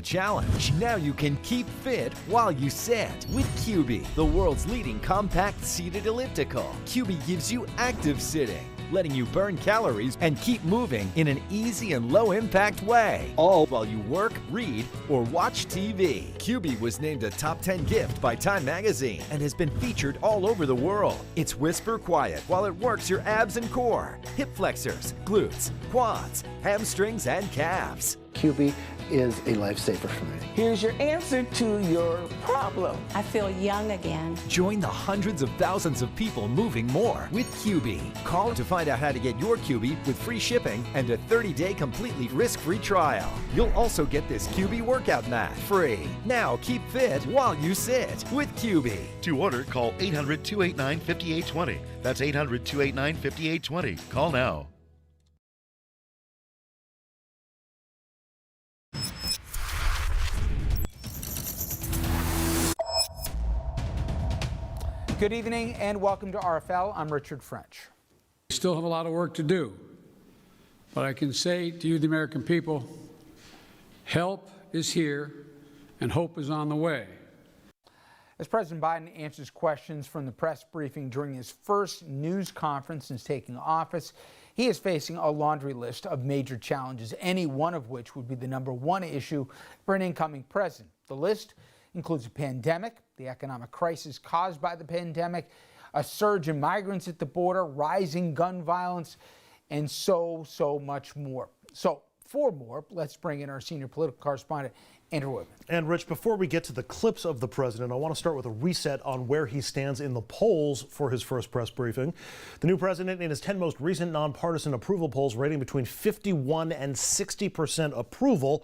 challenge. Now you can keep fit while you sit with QB, the world's leading compact seated elliptical. QB gives you active sitting, letting you burn calories and keep moving in an easy and low-impact way, all while you work, read, or watch TV. QB was named a top 10 gift by Time Magazine and has been featured all over the world. It's whisper quiet while it works your abs and core, hip flexors, glutes, quads, hamstrings, and calves. QB is a lifesaver for me. Here's your answer to your problem. I feel young again. Join the hundreds of thousands of people moving more with QB. Call to find out how to get your QB with free shipping and a 30-day completely risk-free trial. You'll also get this QB workout mat free. Now keep fit while you sit with QB. To order, call 800-289-5820. That's 800-289-5820. Call now. Good evening and welcome to RFL. I'm Richard French. We still have a lot of work to do, but I can say to you, the American people, help is here and hope is on the way. As President Biden answers questions from the press briefing during his first news conference since taking office, he is facing a laundry list of major challenges, any one of which would be the #1 issue for an incoming president. The list includes a pandemic, the economic crisis caused by the pandemic, a surge in migrants at the border, rising gun violence, and so much more. So for more, let's bring in our senior political correspondent, Andrew Whitman. And Rich, before we get to the clips of the president, I want to start with a reset on where he stands in the polls for his first press briefing. The new president in his 10 most recent nonpartisan approval polls rating between 51 and 60% approval.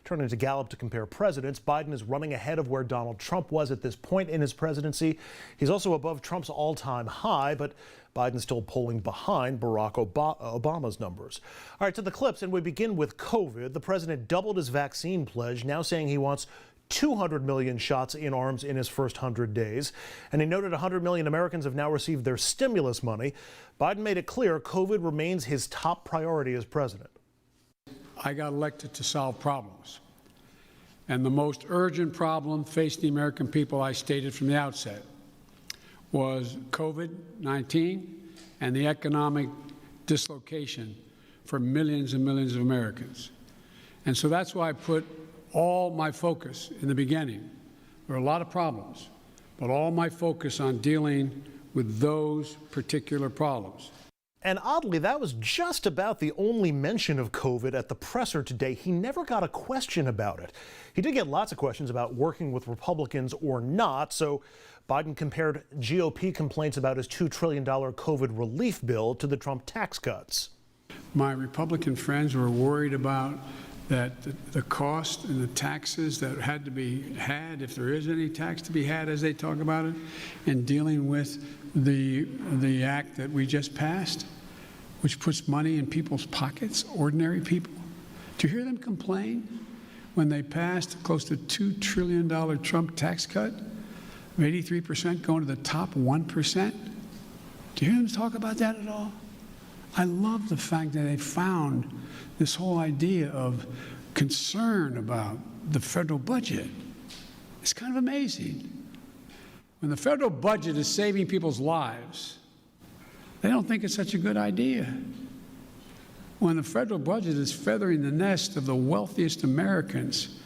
Turning to Gallup to compare presidents, Biden is running ahead of where Donald Trump was at this point in his presidency. He's also above Trump's all-time high, but Biden's still polling behind Barack Obama's numbers. All right, to the clips, and we begin with COVID. The president doubled his vaccine pledge, now saying he wants 200 million shots in arms in his first 100 days. And he noted 100 million Americans have now received their stimulus money. Biden made it clear COVID remains his top priority as president. I got elected to solve problems. And the most urgent problem facing the American people, I stated from the outset, was COVID-19 and the economic dislocation for millions and millions of Americans. And so that's why I put all my focus in the beginning. There are a lot of problems, but all my focus on dealing with those particular problems. And oddly, that was just about the only mention of COVID at the presser today. He never got a question about it. He did get lots of questions about working with Republicans or not, so Biden compared GOP complaints about his $2 trillion COVID relief bill to the Trump tax cuts. My Republican friends were worried about that the cost and the taxes that had to be had, if there is any tax to be had as they talk about it, in dealing with the act that we just passed, which puts money in people's pockets, ordinary people. Do you hear them complain when they passed close to $2 trillion Trump tax cut, 83% going to the top 1%? Do you hear them talk about that at all? I love the fact that they found this whole idea of concern about the federal budget. It's kind of amazing. When the federal budget is saving people's lives, they don't think it's such a good idea. When the federal budget is feathering the nest of the wealthiest Americans.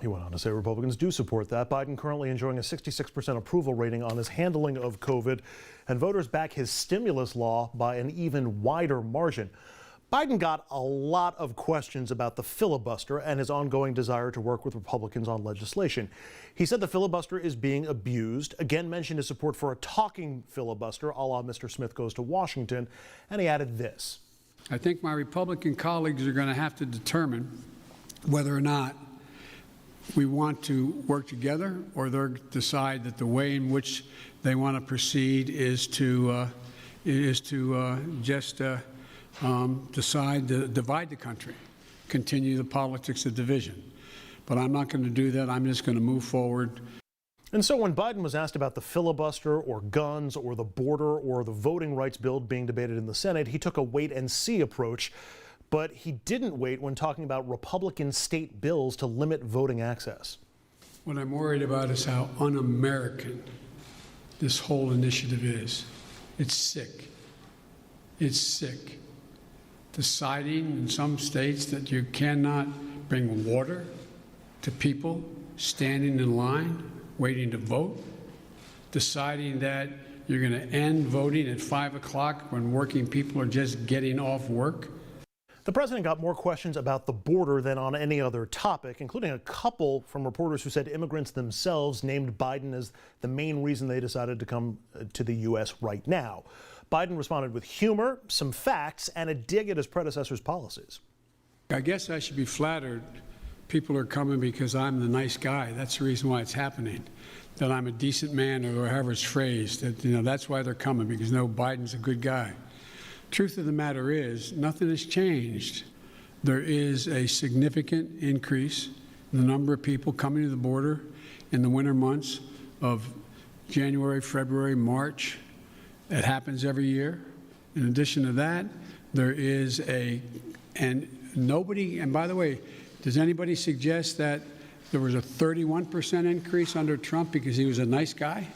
He went on to say Republicans do support that. Biden currently enjoying a 66% approval rating on his handling of COVID, and voters back his stimulus law by an even wider margin. Biden got a lot of questions about the filibuster and his ongoing desire to work with Republicans on legislation. He said the filibuster is being abused, again mentioned his support for a talking filibuster, a la Mr. Smith Goes to Washington, and he added this. I think my Republican colleagues are going to have to determine whether or not we want to work together, or they'll decide that the way in which they want to proceed is to just decide to divide the country, continue the politics of division. But I'm not going to do that. I'm just going to move forward. And so when Biden was asked about the filibuster or guns or the border or the voting rights bill being debated in the Senate, he took a wait-and-see approach. But he didn't wait when talking about Republican state bills to limit voting access. What I'm worried about is how un-American this whole initiative is. It's sick. It's sick. Deciding in some states that you cannot bring water to people standing in line, waiting to vote. Deciding that you're going to end voting at 5 o'clock when working people are just getting off work. The president got more questions about the border than on any other topic, including a couple from reporters who said immigrants themselves named Biden as the main reason they decided to come to the U.S. right now. Biden responded with humor, some facts, and a dig at his predecessor's policies. I guess I should be flattered. People are coming because I'm the nice guy. That's the reason why it's happening. That I'm a decent man, or however it's phrased. That, that's why they're coming, because no, Biden's a good guy. Truth of the matter is, nothing has changed. There is a significant increase in the number of people coming to the border in the winter months of January, February, March. It happens every year. In addition to that, there is and by the way, does anybody suggest that there was a 31% increase under Trump because he was a nice guy?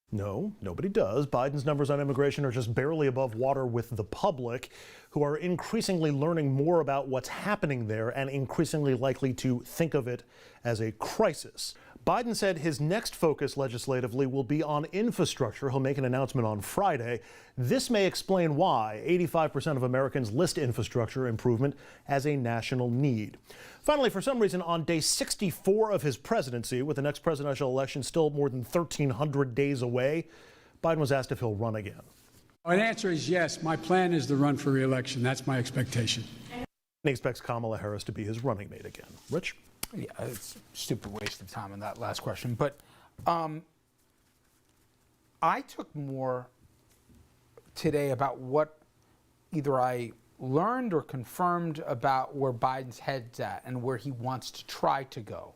No, nobody does. Biden's numbers on immigration are just barely above water with the public, who are increasingly learning more about what's happening there and increasingly likely to think of it as a crisis. Biden said his next focus legislatively will be on infrastructure. He'll make an announcement on Friday. This may explain why 85% of Americans list infrastructure improvement as a national need. Finally, for some reason, on day 64 of his presidency, with the next presidential election still more than 1,300 days away, Biden was asked if he'll run again. The answer is yes. My plan is to run for re-election. That's my expectation. And he expects Kamala Harris to be his running mate again. Rich? Yeah, it's a stupid waste of time on that last question. But I took more today about what either I learned or confirmed about where Biden's head's at and where he wants to try to go.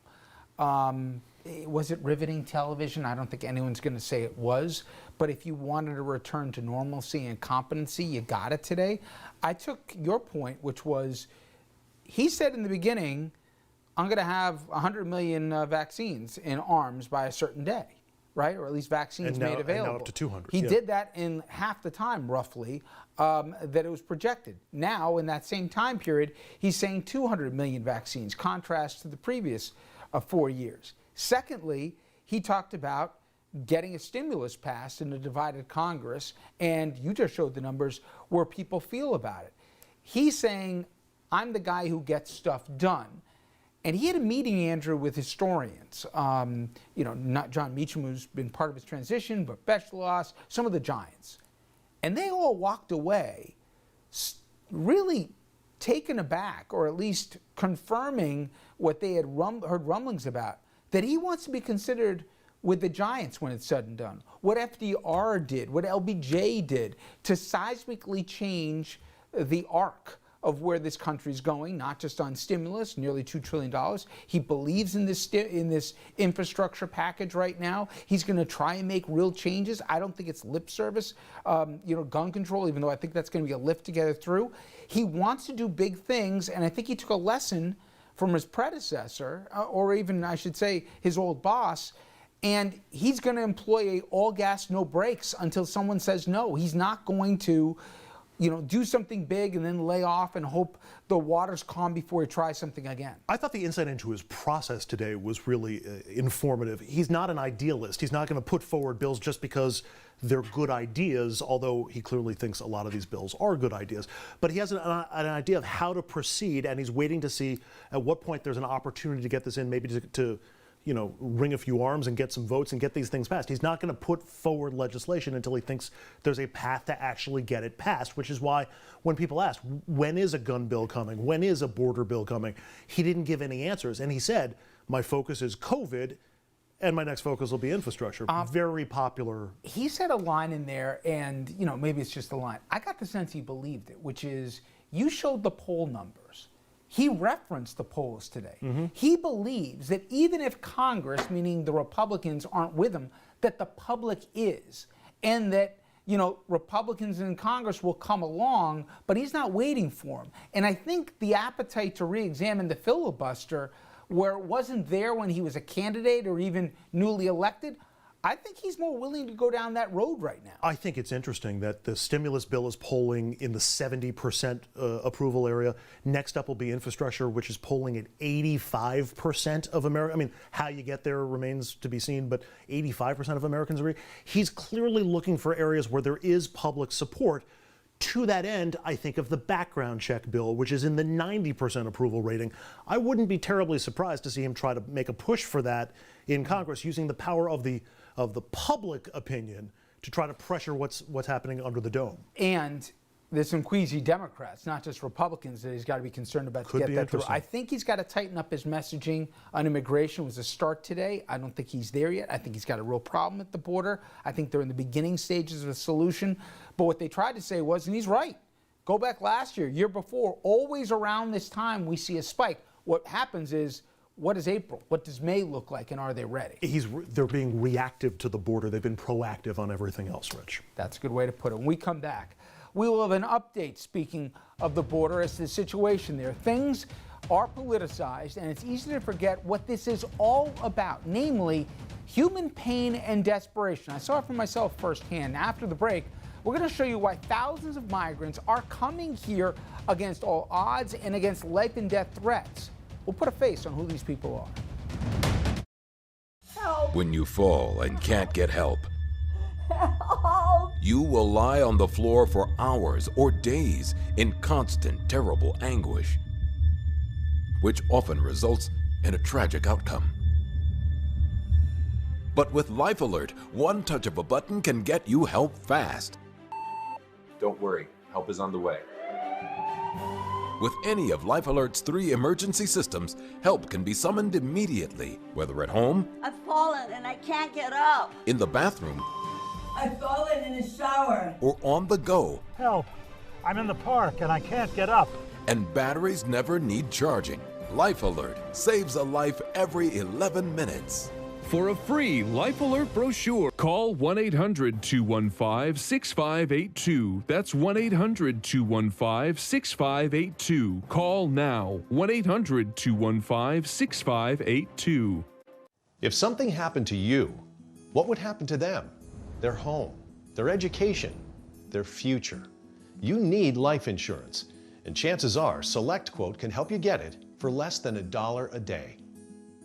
Was it riveting television? I don't think anyone's going to say it was. But if you wanted to return to normalcy and competency, you got it today. I took your point, which was, he said in the beginning, I'm going to have 100 million vaccines in arms by a certain day, right? Or at least vaccines made available. And now up to 200. He did that in half the time, roughly, that it was projected. Now, in that same time period, he's saying 200 million vaccines, contrast to the previous 4 years. Secondly, he talked about getting a stimulus passed in a divided Congress, and you just showed the numbers where people feel about it. He's saying, I'm the guy who gets stuff done. And he had a meeting, Andrew, with historians. Not John Meacham, who's been part of his transition, but Beschloss, some of the giants. And they all walked away really taken aback, or at least confirming what they had heard rumblings about, that he wants to be considered with the giants when it's said and done. What FDR did, what LBJ did to seismically change the arc of where this country's going, not just on stimulus, nearly $2 trillion. He believes in this infrastructure package right now. He's going to try and make real changes. I don't think it's lip service, gun control, even though I think that's going to be a lift to get it through. He wants to do big things, and I think he took a lesson from his predecessor, or even, I should say, his old boss, and he's going to employ a all gas, no brakes until someone says no. He's not going to do something big and then lay off and hope the water's calm before he tries something again. I thought the insight into his process today was really informative. He's not an idealist. He's not going to put forward bills just because they're good ideas, although he clearly thinks a lot of these bills are good ideas. But he has an idea of how to proceed, and he's waiting to see at what point there's an opportunity to get this in, maybe to ring a few arms and get some votes and get these things passed. He's not going to put forward legislation until he thinks there's a path to actually get it passed, which is why when people ask, when is a gun bill coming? When is a border bill coming? He didn't give any answers. And he said, my focus is COVID, and my next focus will be infrastructure. Very popular. He said a line in there, and maybe it's just a line. I got the sense he believed it, which is, you showed the poll numbers. He referenced the polls today. Mm-hmm. He believes that even if Congress, meaning the Republicans, aren't with him, that the public is. And that you know, Republicans in Congress will come along, but he's not waiting for them. And I think the appetite to re-examine the filibuster, where it wasn't there when he was a candidate or even newly elected, I think he's more willing to go down that road right now. I think it's interesting that the stimulus bill is polling in the 70% approval area. Next up will be infrastructure, which is polling at 85% of America. I mean, how you get there remains to be seen, but 85% of Americans agree. He's clearly looking for areas where there is public support. To that end, I think of the background check bill, which is in the 90% approval rating. I wouldn't be terribly surprised to see him try to make a push for that in Congress, using the power of the public opinion to try to pressure what's happening under the dome. And there's some queasy Democrats, not just Republicans, that he's got to be concerned about to get that through. I think he's got to tighten up his messaging on immigration. It was a start today. I don't think he's there yet. I think he's got a real problem at the border. I think they're in the beginning stages of a solution. But what they tried to say was, and he's right, go back last year, year before, always around this time we see a spike. What happens is, what is April? What does May look like, and are they ready? They're being reactive to the border. They've been proactive on everything else, Rich. That's a good way to put it. When we come back, we will have an update, speaking of the border, as to the situation there. Things are politicized, and it's easy to forget what this is all about, namely human pain and desperation. I saw it for myself firsthand. After the break, we're going to show you why thousands of migrants are coming here against all odds and against life and death threats. We'll put a face on who these people are. Help. When you fall and can't get help, you will lie on the floor for hours or days in constant, terrible anguish, which often results in a tragic outcome. But with Life Alert, one touch of a button can get you help fast. Don't worry, help is on the way. With any of Life Alert's 3 emergency systems, help can be summoned immediately, whether at home, I've fallen and I can't get up. in the bathroom, I've fallen in the shower. or on the go. Help! I'm in the park and I can't get up. And batteries never need charging. Life Alert saves a life every 11 minutes. For a free Life Alert brochure, call 1-800-215-6582. That's 1-800-215-6582. Call now. 1-800-215-6582. If something happened to you, what would happen to them? Their home, their education, their future. You need life insurance, and chances are SelectQuote can help you get it for less than $1 a day.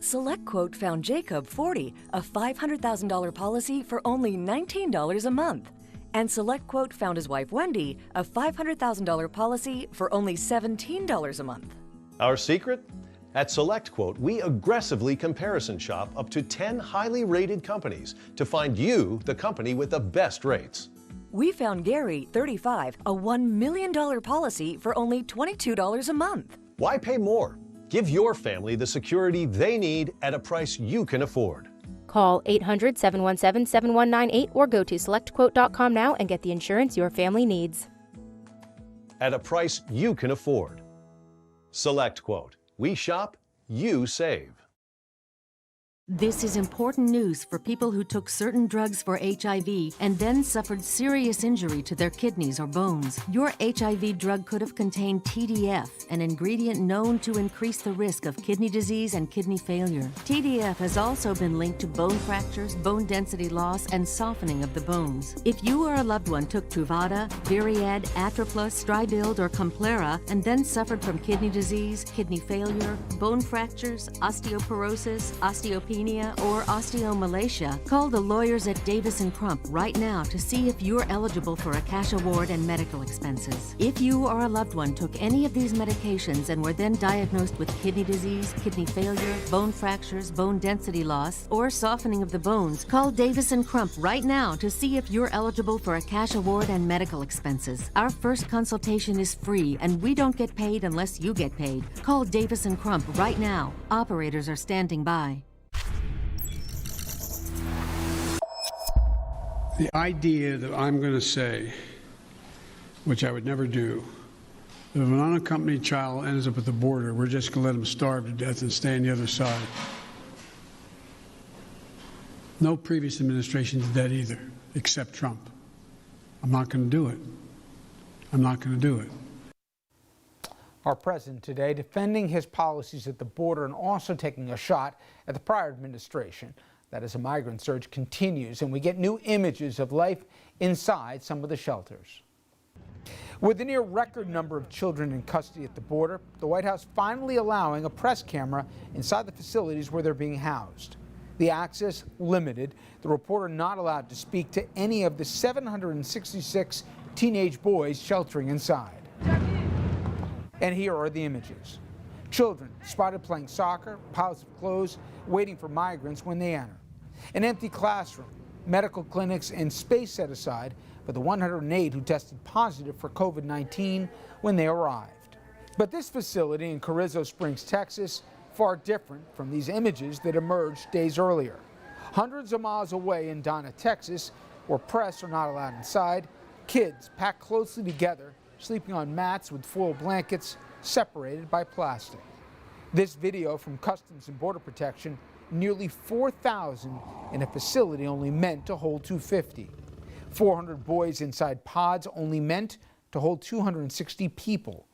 SelectQuote found Jacob 40, a $500,000 policy for only $19 a month. And SelectQuote found his wife Wendy, a $500,000 policy for only $17 a month. Our secret? At SelectQuote, we aggressively comparison shop up to 10 highly rated companies to find you the company with the best rates. We found Gary, 35, a $1 million policy for only $22 a month. Why pay more? Give your family the security they need at a price you can afford. Call 800-717-7198 or go to SelectQuote.com now and get the insurance your family needs. At a price you can afford. SelectQuote. We shop, you save. This is important news for people who took certain drugs for HIV and then suffered serious injury to their kidneys or bones. Your HIV drug could have contained TDF, an ingredient known to increase the risk of kidney disease and kidney failure. TDF has also been linked to bone fractures, bone density loss, and softening of the bones. If you or a loved one took Truvada, Viriad, Atroplus, Stribild, or Complera and then suffered from kidney disease, kidney failure, bone fractures, osteoporosis, osteopenia, or osteomalacia, call the lawyers at Davis & Crump right now to see if you're eligible for a cash award and medical expenses. If you or a loved one took any of these medications and were then diagnosed with kidney disease, kidney failure, bone fractures, bone density loss, or softening of the bones, call Davis & Crump right now to see if you're eligible for a cash award and medical expenses. Our first consultation is free, and we don't get paid unless you get paid. Call Davis & Crump right now. Operators are standing by. The idea that I'm going to say, which I would never do, that if an unaccompanied child ends up at the border, we're just going to let them starve to death and stay on the other side. No previous administration did that either, except Trump. I'm not going to do it. I'm not going to do it. Our president today defending his policies at the border and also taking a shot at the prior administration. That as a migrant surge continues and we get new images of life inside some of the shelters. With the near record number of children in custody at the border, the White House finally allowing a press camera inside the facilities where they're being housed. The access limited, the reporter not allowed to speak to any of the 766 teenage boys sheltering inside. And here are the images. Children spotted playing soccer, piles of clothes, waiting for migrants when they enter. An empty classroom, medical clinics, and space set aside for the 108 who tested positive for COVID-19 when they arrived. But this facility in Carrizo Springs, Texas, far different from these images that emerged days earlier. Hundreds of miles away in Donna, Texas, where press are not allowed inside, kids packed closely together, sleeping on mats with foil blankets separated by plastic. This video from Customs and Border Protection, nearly 4,000 in a facility only meant to hold 250. 400 boys inside pods only meant to hold 260 people.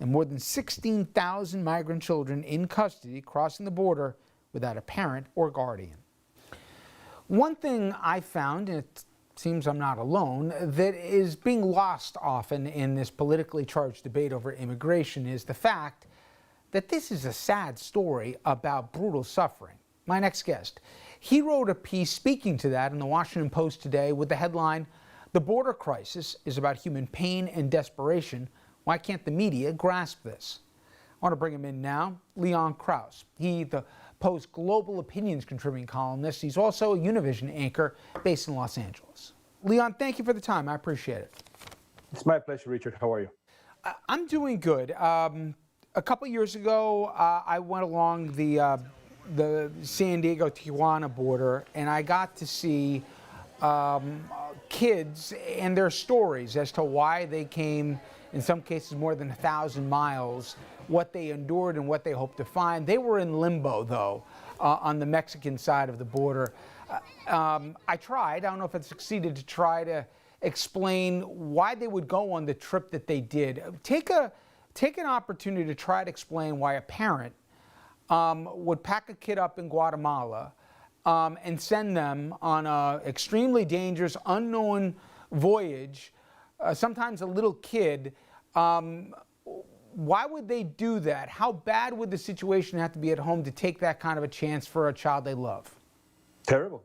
And more than 16,000 migrant children in custody crossing the border without a parent or guardian. One thing I found, and it seems I'm not alone, that is being lost often in this politically charged debate over immigration is the fact that this is a sad story about brutal suffering. My next guest, he wrote a piece speaking to that in the Washington Post today with the headline, "The border crisis is about human pain and desperation. Why can't the media grasp this?" I want to bring him in now, Leon Krauss. He, the Post Global Opinions contributing columnist. He's also a Univision anchor based in Los Angeles. Leon, thank you for the time. I appreciate it. It's my pleasure, Richard. How are you? I'm doing good. A couple years ago, I went along the San Diego-Tijuana border, and I got to see kids and their stories as to why they came, in some cases more than 1,000 miles, what they endured and what they hoped to find. They were in limbo, though, on the Mexican side of the border. I tried, I don't know if I succeeded, to try to explain why they would go on the trip that they did. Take an opportunity to try to explain why a parent would pack a kid up in Guatemala and send them on an extremely dangerous, unknown voyage, sometimes a little kid. Why would they do that? How bad would the situation have to be at home to take that kind of a chance for a child they love? Terrible.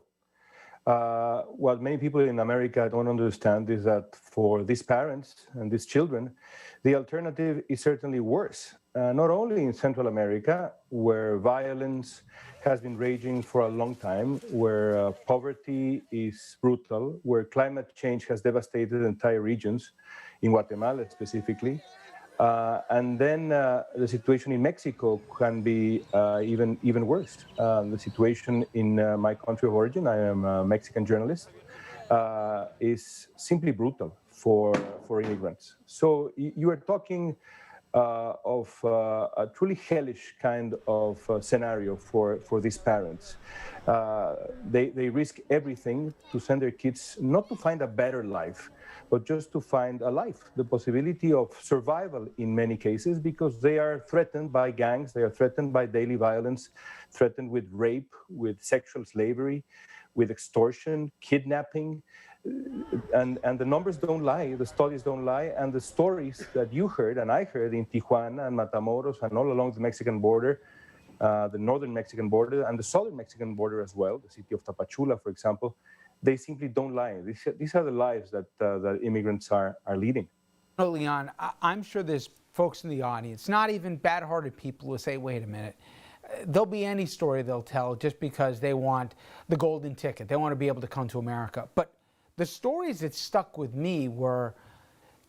What many people in America don't understand is that for these parents and these children, the alternative is certainly worse. Not only in Central America, where violence has been raging for a long time, where poverty is brutal, where climate change has devastated entire regions, in Guatemala specifically. And then the situation in Mexico can be even worse. The situation in my country of origin, I am a Mexican journalist, is simply brutal for immigrants. So you are talking of a truly hellish kind of scenario for these parents. They risk everything to send their kids, not to find a better life, but just to find a life, the possibility of survival in many cases, because they are threatened by gangs, they are threatened by daily violence, threatened with rape, with sexual slavery, with extortion, kidnapping. And the numbers don't lie, the studies don't lie, and the stories that you heard and I heard in Tijuana and Matamoros and all along the Mexican border, the northern Mexican border and the southern Mexican border as well, the city of Tapachula, for example, they simply don't lie. These are the lives that immigrants are leading. No, Leon, I'm sure there's folks in the audience, not even bad-hearted people, who say, wait a minute, there'll be any story they'll tell just because they want the golden ticket. They want to be able to come to America. But the stories that stuck with me were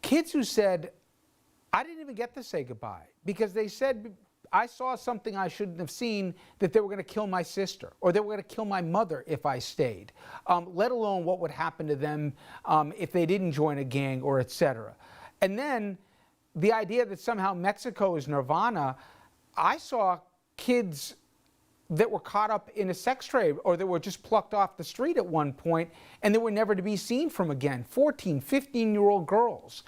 kids who said, I didn't even get to say goodbye because they said, I saw something I shouldn't have seen, that they were going to kill my sister or they were going to kill my mother if I stayed, let alone what would happen to them if they didn't join a gang or etc. And then the idea that somehow Mexico is nirvana, I saw kids that were caught up in a sex trade or that were just plucked off the street at one point and that were never to be seen from again. 14, 15-year-old girls.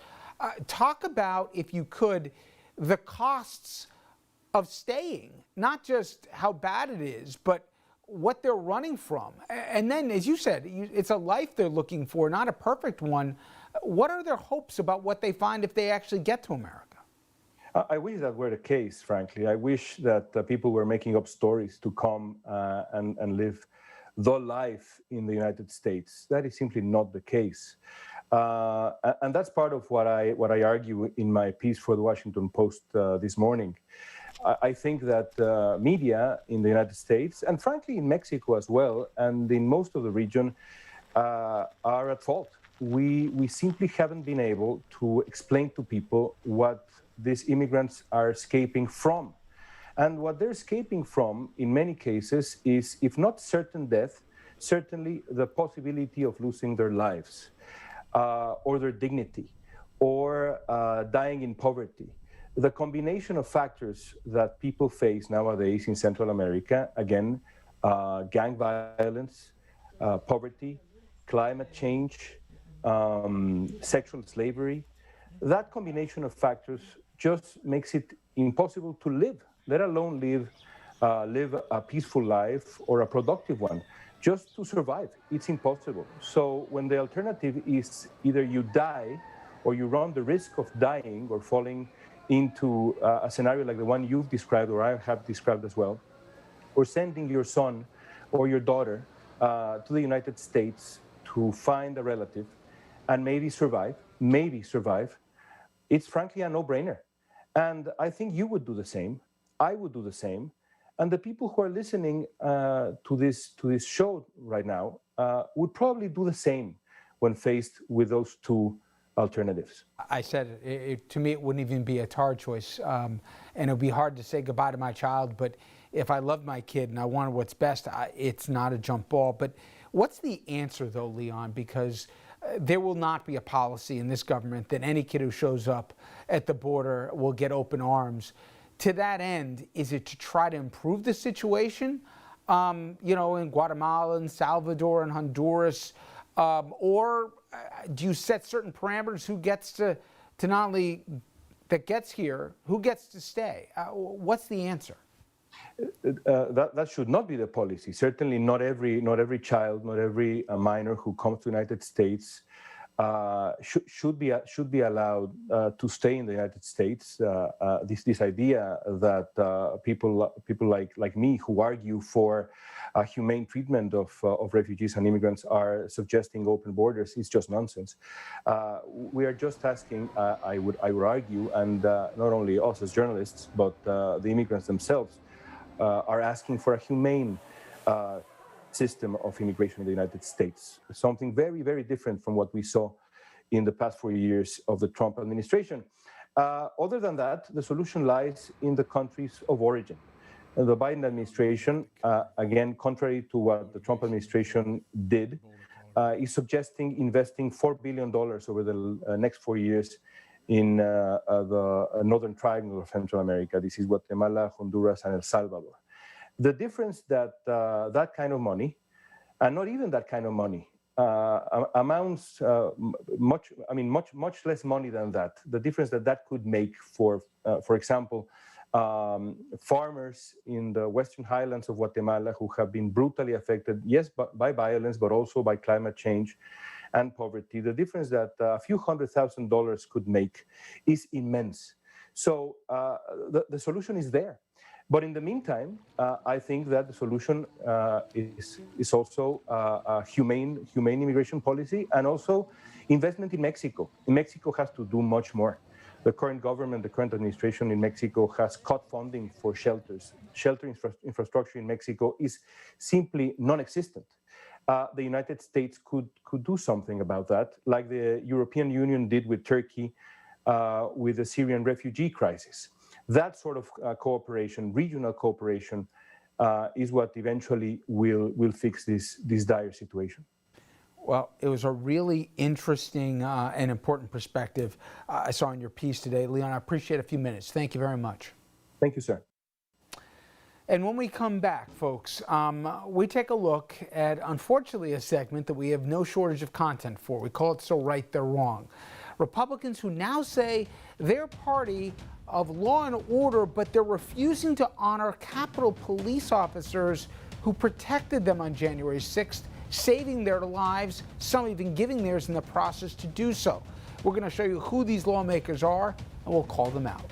Talk about, if you could, the costs of staying, not just how bad it is, but what they're running from. And then, as you said, it's a life they're looking for, not a perfect one. What are their hopes about what they find if they actually get to America? I wish that were the case, frankly. I wish that people were making up stories to come and live the life in the United States. That is simply not the case. And that's part of what I argue in my piece for the Washington Post this morning. I think that media in the United States, and frankly in Mexico as well, and in most of the region, are at fault. We simply haven't been able to explain to people what these immigrants are escaping from. And what they're escaping from, in many cases, is, if not certain death, certainly the possibility of losing their lives, or their dignity, or dying in poverty. The combination of factors that people face nowadays in Central America, again, gang violence, poverty, climate change, sexual slavery, that combination of factors just makes it impossible to live, let alone live a peaceful life or a productive one. Just to survive, it's impossible. So when the alternative is either you die or you run the risk of dying or falling into a scenario like the one you've described or I have described as well, or sending your son or your daughter to the United States to find a relative and maybe survive, it's frankly a no-brainer. And I think you would do the same. I would do the same. And the people who are listening to this show right now would probably do the same when faced with those two alternatives. I said, to me, it wouldn't even be a hard choice. And it would be hard to say goodbye to my child. But if I love my kid and I want what's best, it's not a jump ball. But what's the answer, though, Leon? Because there will not be a policy in this government that any kid who shows up at the border will get open arms. To that end, is it to try to improve the situation, in Guatemala and Salvador and Honduras, or do you set certain parameters who gets to not only that gets here, who gets to stay? What's the answer? That should not be the policy. Certainly not every child, not every minor who comes to the United States should be allowed to stay in the United States. This idea that people like me who argue for humane treatment of refugees and immigrants are suggesting open borders is just nonsense. We are just asking, I would argue, and not only us as journalists, but the immigrants themselves are asking for a humane system of immigration in the United States, something very, very different from what we saw in the past 4 years of the Trump administration. Other than that, the solution lies in the countries of origin. The Biden administration, again, contrary to what the Trump administration did, is suggesting investing $4 billion over the next 4 years in the northern triangle of Central America. This is Guatemala, Honduras, and El Salvador. The difference that that kind of money, and not even that kind of money, amounts much less money than that. The difference that could make for example, farmers in the western highlands of Guatemala who have been brutally affected, yes, by violence, but also by climate change and poverty. The difference that a few $100,000 could make is immense. So the solution is there. But in the meantime, I think that the solution is also a humane immigration policy and also investment in Mexico. Mexico has to do much more. The current government, the current administration in Mexico has cut funding for shelters. Shelter infrastructure in Mexico is simply non-existent. The United States could do something about that, like the European Union did with Turkey with the Syrian refugee crisis. That sort of cooperation, regional cooperation, is what eventually will fix this dire situation. Well, it was a really interesting and important perspective I saw in your piece today. Leon, I appreciate a few minutes. Thank you very much. Thank you, sir. And when we come back, folks, we take a look at, unfortunately, a segment that we have no shortage of content for. We call it So Right, They're Wrong. Republicans who now say they're party of law and order, but they're refusing to honor Capitol police officers who protected them on January 6th, saving their lives, some even giving theirs in the process to do so. We're going to show you who these lawmakers are, and we'll call them out.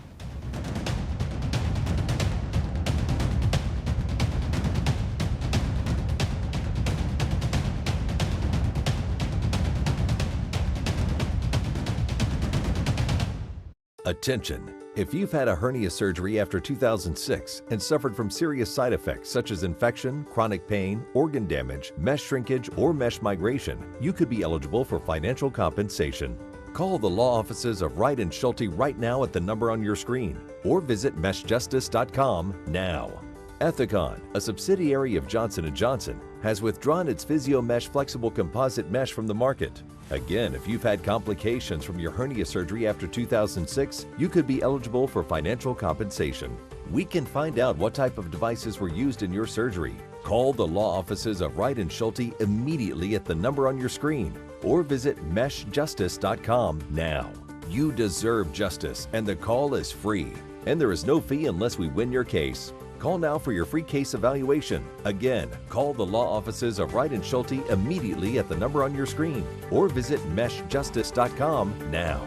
Attention! If you've had a hernia surgery after 2006 and suffered from serious side effects such as infection, chronic pain, organ damage, mesh shrinkage, or mesh migration, you could be eligible for financial compensation. Call the law offices of Wright & Schulte right now at the number on your screen, or visit meshjustice.com now. Ethicon, a subsidiary of Johnson & Johnson, has withdrawn its PhysioMesh flexible composite mesh from the market. Again, if you've had complications from your hernia surgery after 2006, you could be eligible for financial compensation. We can find out what type of devices were used in your surgery. Call the law offices of Wright & Schulte immediately at the number on your screen, or visit meshjustice.com now. You deserve justice, and the call is free. And there is no fee unless we win your case. Call now for your free case evaluation. Again, call the law offices of Wright & Schulte immediately at the number on your screen, or visit meshjustice.com now.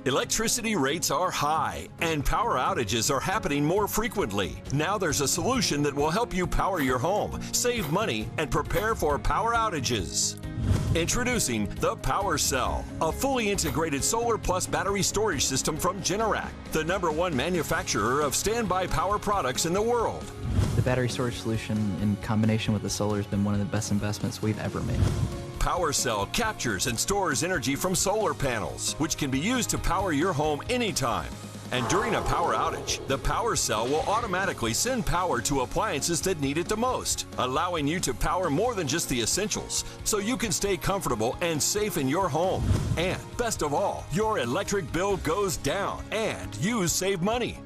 Electricity rates are high and power outages are happening more frequently. Now there's a solution that will help you power your home, save money, and prepare for power outages. Introducing the Power Cell, a fully integrated solar plus battery storage system from Generac, the #1 manufacturer of standby power products in the world. The battery storage solution in combination with the solar has been one of the best investments we've ever made. Power Cell captures and stores energy from solar panels, which can be used to power your home anytime. And during a power outage, the Power Cell will automatically send power to appliances that need it the most, allowing you to power more than just the essentials, so you can stay comfortable and safe in your home. And best of all, your electric bill goes down and you save money.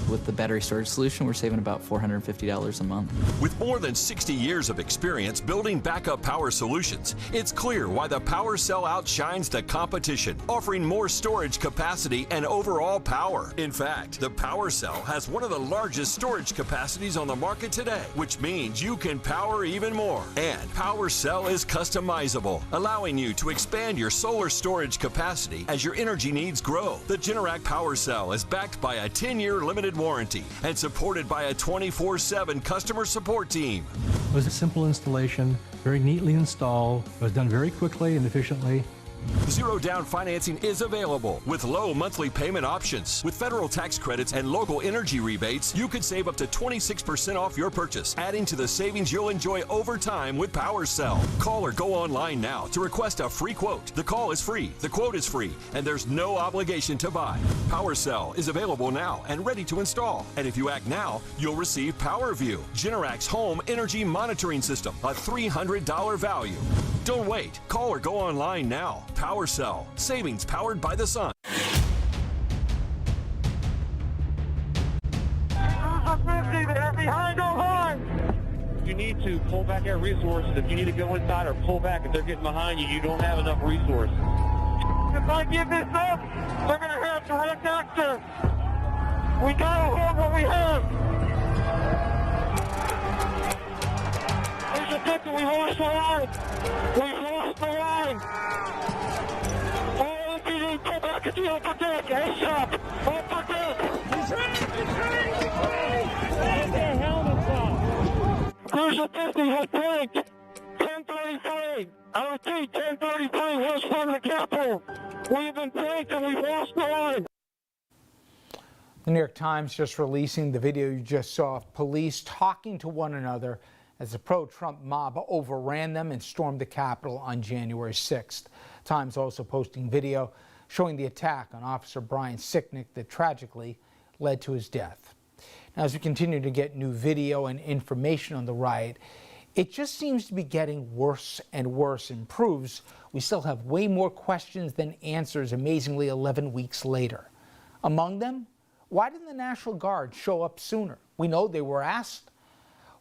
With the battery storage solution, we're saving about $450 a month. With more than 60 years of experience building backup power solutions, it's clear why the Power Cell outshines the competition, offering more storage capacity and overall power. In fact, the Power Cell has one of the largest storage capacities on the market today, which means you can power even more. And Power Cell is customizable, allowing you to expand your solar storage capacity as your energy needs grow. The Generac Power Cell is backed by a 10-year limited warranty and supported by a 24/7 customer support team. It was a simple installation, very neatly installed. It was done very quickly and efficiently. Zero-down financing is available with low monthly payment options. With federal tax credits and local energy rebates, you could save up to 26% off your purchase, adding to the savings you'll enjoy over time with Power Cell. Call or go online now to request a free quote. The call is free, the quote is free, and there's no obligation to buy. Power Cell is available now and ready to install. And if you act now, you'll receive PowerView, Generac's home energy monitoring system, a $300 value. Don't wait. Call or go online now. Power Cell. Savings powered by the sun. You need to pull back our resources. If you need to go inside or pull back, if they're getting behind you, you don't have enough resources. If I give this up, they're going to have direct access. We got to hold what we have. There's a picture. We lost the line. We lost the line. All we need to go back to the upper deck. ASAP. Upper deck. He's ready. He's ready. He's ready. Get their helmets off. There's a 50 has blinked. 1033. I repeat, 1033 was from the Capitol. We've been blinked and we've lost the line. The New York Times just releasing the video you just saw of police talking to one another as the pro-Trump mob overran them and stormed the Capitol on January 6th. Times also posting video showing the attack on Officer Brian Sicknick that tragically led to his death. Now, as we continue to get new video and information on the riot, it just seems to be getting worse and worse and proves we still have way more questions than answers, amazingly 11 weeks later. Among them, Why didn't the National Guard show up sooner? We know they were asked.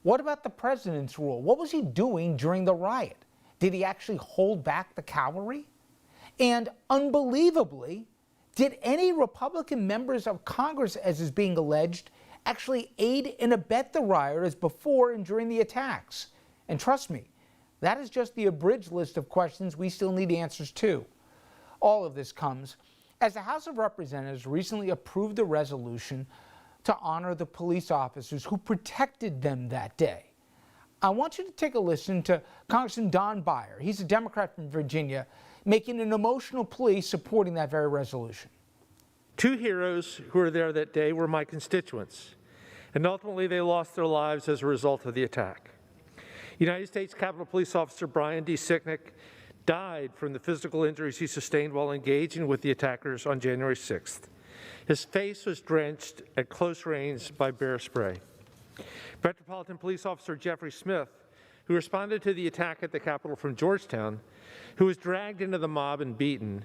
What about the president's rule? What was he doing during the riot? Did he actually hold back the cavalry? And unbelievably, did any Republican members of Congress, as is being alleged, actually aid and abet the rioters before and during the attacks? And trust me, that is just the abridged list of questions we still need answers to. All of this comes as the House of Representatives recently approved a resolution to honor the police officers who protected them that day. I want you to take a listen to Congressman Don Beyer. He's a Democrat from Virginia, making an emotional plea supporting that very resolution. Two heroes who were there that day were my constituents, and ultimately they lost their lives as a result of the attack. United States Capitol Police Officer Brian D. Sicknick died from the physical injuries he sustained while engaging with the attackers on January 6th. His face was drenched at close range by bear spray. Metropolitan Police Officer Jeffrey Smith, who responded to the attack at the Capitol from Georgetown, who was dragged into the mob and beaten,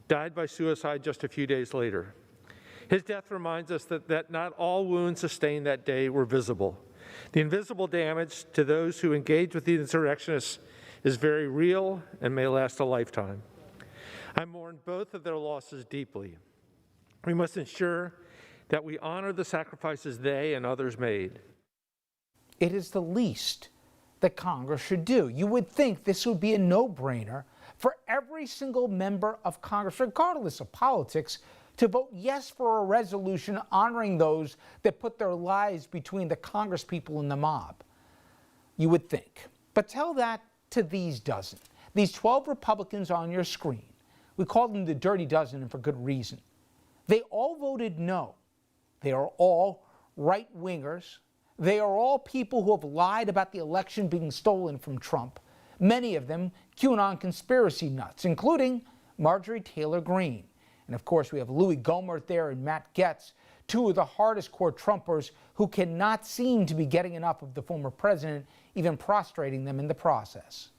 died by suicide just a few days later. His death reminds us that not all wounds sustained that day were visible. The invisible damage to those who engaged with the insurrectionists is very real and may last a lifetime. I mourn both of their losses deeply. We must ensure that we honor the sacrifices they and others made. It is the least that Congress should do. You would think this would be a no-brainer for every single member of Congress, regardless of politics, to vote yes for a resolution honoring those that put their lives between the Congress people and the mob. You would think. But tell that to these dozen, these 12 Republicans on your screen. We call them the Dirty Dozen, and for good reason. They all voted no. They are all right-wingers. They are all people who have lied about the election being stolen from Trump. Many of them QAnon conspiracy nuts, including Marjorie Taylor Greene. And of course, we have Louis Gohmert there and Matt Gaetz, two of the hardest core Trumpers who cannot seem to be getting enough of the former president, even prostrating them in the process.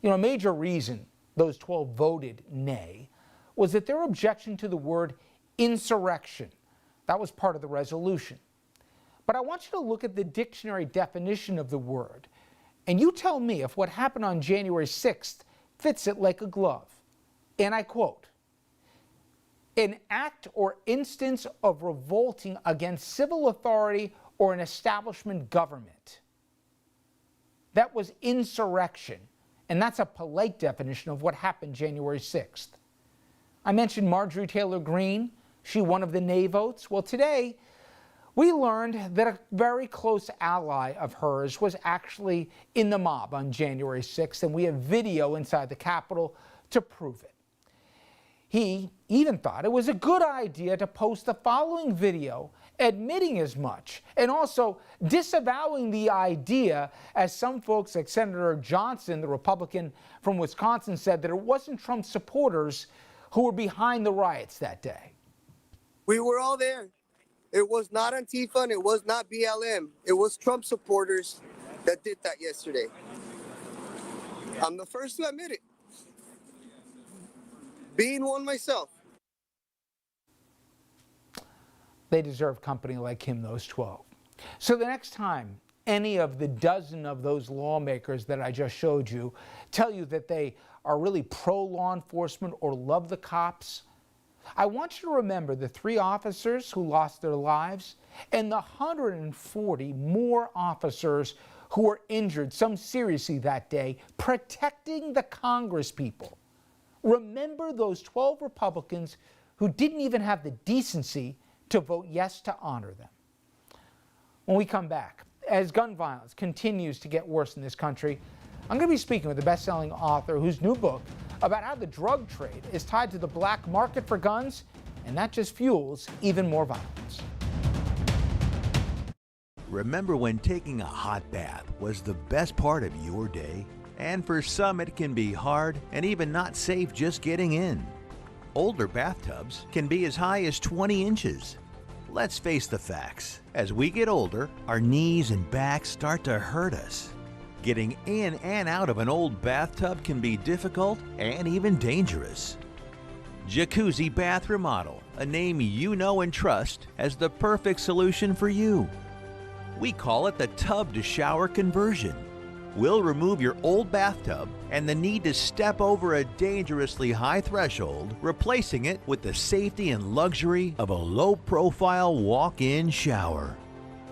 You know, a major reason those 12 voted nay was that their objection to the word insurrection, that was part of the resolution. But I want you to look at the dictionary definition of the word, and you tell me if what happened on January 6th fits it like a glove. And I quote, "An act or instance of revolting against civil authority or an establishment government." That was insurrection, and that's a polite definition of what happened January 6th. I mentioned Marjorie Taylor Greene. She one of the nay votes. Well, today, we learned that a very close ally of hers was actually in the mob on January 6th, and we have video inside the Capitol to prove it. He even thought it was a good idea to post the following video admitting as much, and also disavowing the idea, as some folks like Senator Johnson, the Republican from Wisconsin, said that it wasn't Trump supporters who were behind the riots that day. We were all there. It was not Antifa and it was not BLM. It was Trump supporters that did that yesterday. I'm the first to admit it. Being one myself. They deserve company like him, those 12. So the next time any of the dozen of those lawmakers that I just showed you tell you that they are really pro-law enforcement or love the cops, I want you to remember the 3 officers who lost their lives and the 140 more officers who were injured, some seriously that day, protecting the Congress people. Remember those 12 Republicans who didn't even have the decency to vote yes to honor them. When we come back, as gun violence continues to get worse in this country, I'm going to be speaking with a best-selling author whose new book about how the drug trade is tied to the black market for guns, and that just fuels even more violence. Remember when taking a hot bath was the best part of your day? And for some it can be hard and even not safe just getting in. Older bathtubs can be as high as 20 inches. Let's face the facts. As we get older, our knees and backs start to hurt us. Getting in and out of an old bathtub can be difficult and even dangerous. Jacuzzi Bath Remodel, a name you know and trust as the perfect solution for you. We call it the tub to shower conversion. We'll remove your old bathtub and the need to step over a dangerously high threshold, replacing it with the safety and luxury of a low-profile walk-in shower.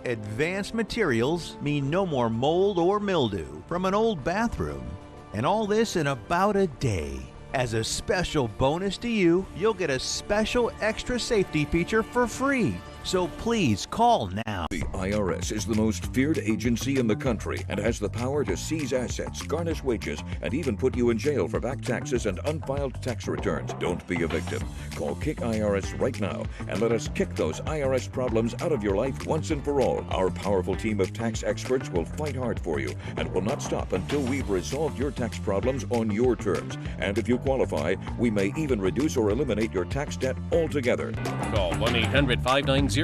Advanced materials mean no more mold or mildew from an old bathroom, and all this in about a day. As a special bonus to you, you'll get a special extra safety feature for free. So please call now. The IRS is the most feared agency in the country and has the power to seize assets, garnish wages, and even put you in jail for back taxes and unfiled tax returns. Don't be a victim. Call Kick IRS right now and let us kick those IRS problems out of your life once and for all. Our powerful team of tax experts will fight hard for you and will not stop until we've resolved your tax problems on your terms. And if you qualify, we may even reduce or eliminate your tax debt altogether. Call 1-800-590-7496.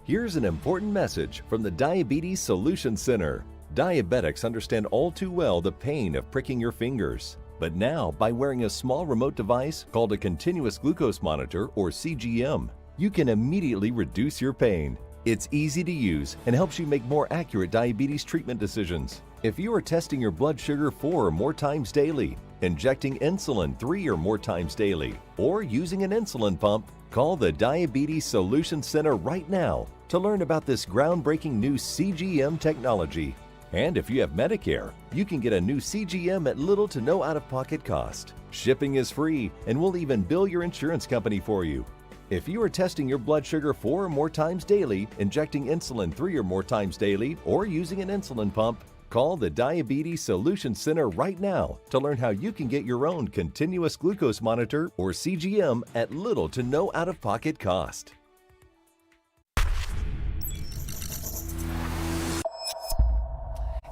Here's an important message from the Diabetes Solution Center. Diabetics understand all too well the pain of pricking your fingers. But now, by wearing a small remote device called a continuous glucose monitor, or CGM, you can immediately reduce your pain. It's easy to use and helps you make more accurate diabetes treatment decisions. If you are testing your blood sugar 4 or more times daily, injecting insulin 3 or more times daily, or using an insulin pump, call the Diabetes Solution Center right now to learn about this groundbreaking new CGM technology. And if you have Medicare, you can get a new CGM at little to no out-of-pocket cost. Shipping is free, and we'll even bill your insurance company for you. If you are testing your blood sugar 4 or more times daily, injecting insulin 3 or more times daily, or using an insulin pump, call the Diabetes Solution Center right now to learn how you can get your own continuous glucose monitor, or CGM, at little to no out-of-pocket cost.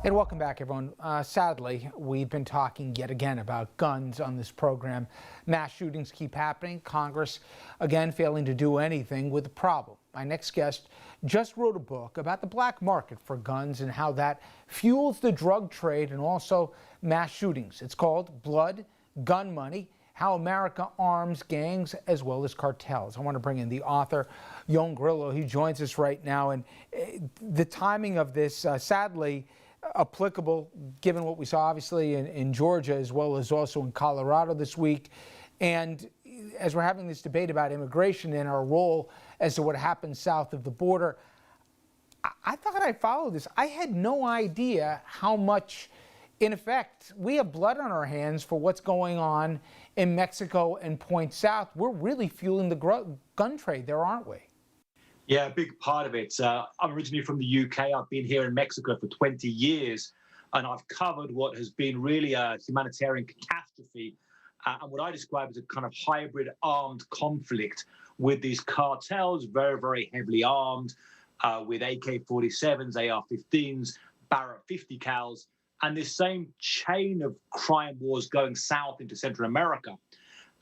And welcome back, everyone. Sadly, we've been talking yet again about guns on this program. Mass shootings keep happening. Congress, again, failing to do anything with the problem. My next guest just wrote a book about the black market for guns and how that fuels the drug trade and also mass shootings. It's called Blood, Gun Money: How America Arms Gangs as Well as Cartels. I want to bring in the author, Yon Grillo. He joins us right now. And the timing of this, sadly, applicable given what we saw obviously in Georgia as well as also in Colorado this week. And as we're having this debate about immigration and our role as to what happens south of the border, I thought I'd follow this. I had no idea how much, in effect, we have blood on our hands for what's going on in Mexico and Point South. We're really fueling the gun trade there, aren't we? Yeah, a big part of it. I'm originally from the UK. I've been here in Mexico for 20 years, and I've covered what has been really a humanitarian catastrophe and what I describe as a kind of hybrid armed conflict with these cartels, very, very heavily armed, with AK-47s, AR-15s, Barrett 50 cals, and this same chain of crime wars going south into Central America.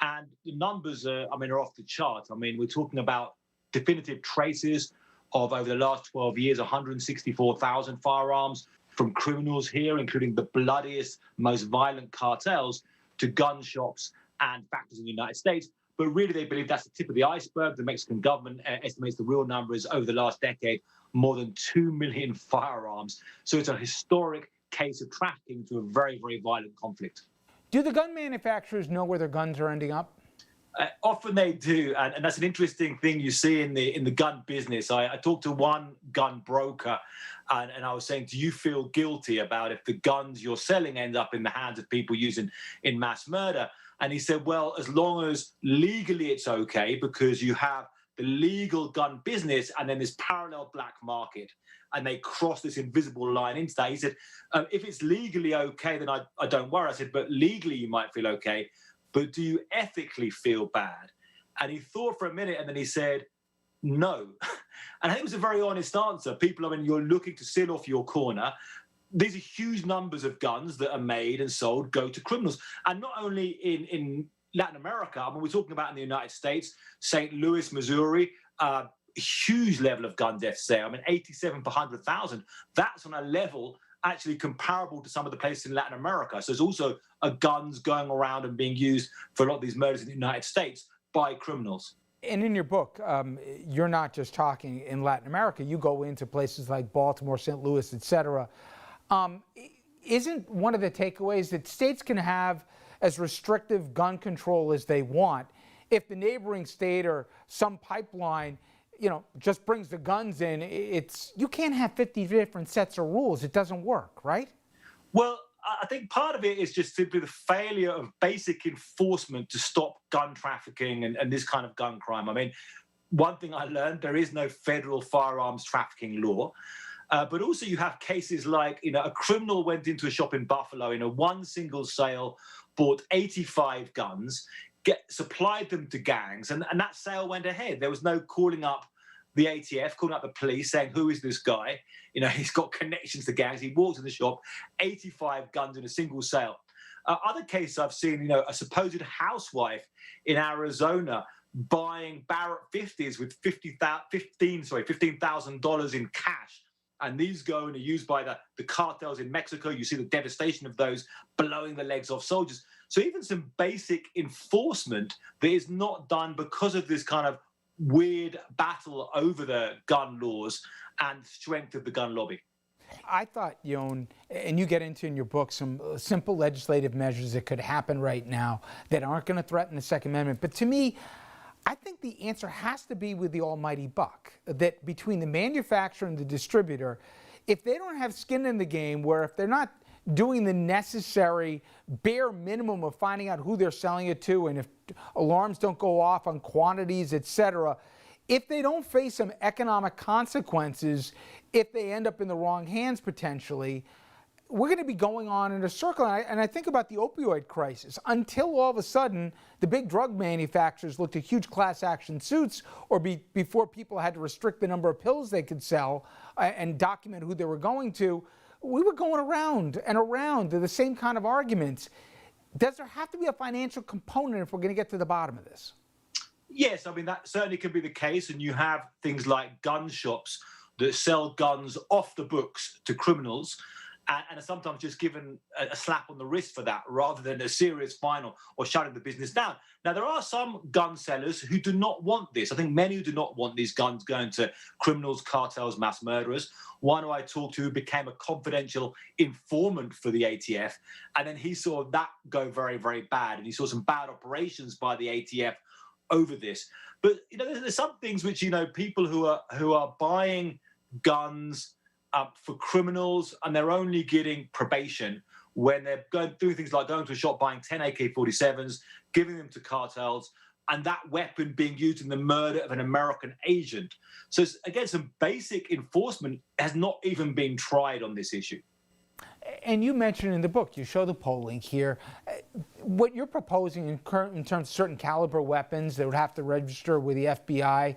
And the numbers are off the chart. We're talking about definitive traces of, over the last 12 years, 164,000 firearms from criminals here, including the bloodiest, most violent cartels, to gun shops and factories in the United States. But really, they believe that's the tip of the iceberg. The Mexican government estimates the real number is, over the last decade, more than 2 million firearms. So it's a historic case of trafficking to a very, very violent conflict. Do the gun manufacturers know where their guns are ending up? Often they do, and that's an interesting thing you see in the gun business. I talked to one gun broker, and I was saying, do you feel guilty about if the guns you're selling end up in the hands of people using in mass murder? And he said, well, as long as legally it's okay, because you have the legal gun business and then this parallel black market, and they cross this invisible line into that. He said, if it's legally okay, then I don't worry. I said, but legally you might feel okay. But do you ethically feel bad? And he thought for a minute, and then he said, no. And I think it was a very honest answer. People, you're looking to seal off your corner. These are huge numbers of guns that are made and sold go to criminals. And not only in Latin America, we're talking about in the United States, St. Louis, Missouri, huge level of gun deaths there. 87 per 100,000. That's on a level actually comparable to some of the places in Latin America. So there's also guns going around and being used for a lot of these murders in the United States by criminals. And in your book, you're not just talking in Latin America. You go into places like Baltimore, St. Louis, et cetera. Isn't one of the takeaways that states can have as restrictive gun control as they want if the neighboring state or some pipeline, just brings the guns in? You can't have 50 different sets of rules. It doesn't work, right? Well, I think part of it is just simply the failure of basic enforcement to stop gun trafficking and this kind of gun crime. I mean, one thing I learned, there is no federal firearms trafficking law. But also you have cases like, a criminal went into a shop in Buffalo in one single sale, bought 85 guns, supplied them to gangs, and that sale went ahead. There was no calling up the ATF, calling up the police, saying, who is this guy? He's got connections to gangs. He walked in the shop, 85 guns in a single sale. Other cases I've seen, a supposed housewife in Arizona buying Barrett 50s with $15,000 in cash. And these go and are used by the cartels in Mexico. You see the devastation of those blowing the legs off soldiers. So even some basic enforcement that is not done because of this kind of weird battle over the gun laws and strength of the gun lobby. I thought, Yon, and you get into in your book some simple legislative measures that could happen right now that aren't going to threaten the Second Amendment. But to me, I think the answer has to be with the almighty buck, that between the manufacturer and the distributor, if they don't have skin in the game, where if they're not doing the necessary bare minimum of finding out who they're selling it to, and if alarms don't go off on quantities, etc., if they don't face some economic consequences, if they end up in the wrong hands potentially, we're going to be going on in a circle. And I think about the opioid crisis. Until all of a sudden the big drug manufacturers looked at huge class action suits, or before people had to restrict the number of pills they could sell and document who they were going to, we were going around and around to the same kind of arguments. Does there have to be a financial component if we're going to get to the bottom of this? Yes, I mean, that certainly can be the case. And you have things like gun shops that sell guns off the books to criminals, and are sometimes just given a slap on the wrist for that, rather than a serious fine or shutting the business down. Now, there are some gun sellers who do not want this. I think many who do not want these guns going to criminals, cartels, mass murderers. One who I talked to became a confidential informant for the ATF, and then he saw that go very, very bad, and he saw some bad operations by the ATF over this. But there's some things which people who are buying guns for criminals, and they're only getting probation when they're going through things like going to a shop, buying 10 AK-47s, giving them to cartels, and that weapon being used in the murder of an American agent. So again, some basic enforcement has not even been tried on this issue. And you mentioned in the book, you show the polling here, what you're proposing in terms of certain caliber weapons that would have to register with the FBI.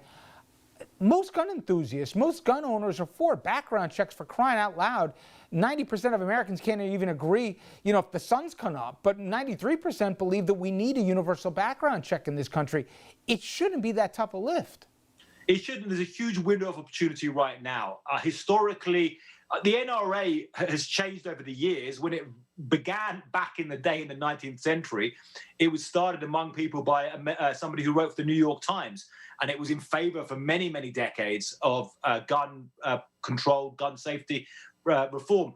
Most gun enthusiasts, most gun owners are for background checks, for crying out loud. 90% of Americans can't even agree, if the sun's come up, but 93% believe that we need a universal background check in this country. It shouldn't be that tough a lift. It shouldn't. There's a huge window of opportunity right now. Historically, the NRA has changed over the years. When it began back in the day in the 19th century, it was started among people by somebody who wrote for the New York Times. And it was in favor for many, many decades of gun control, gun safety reform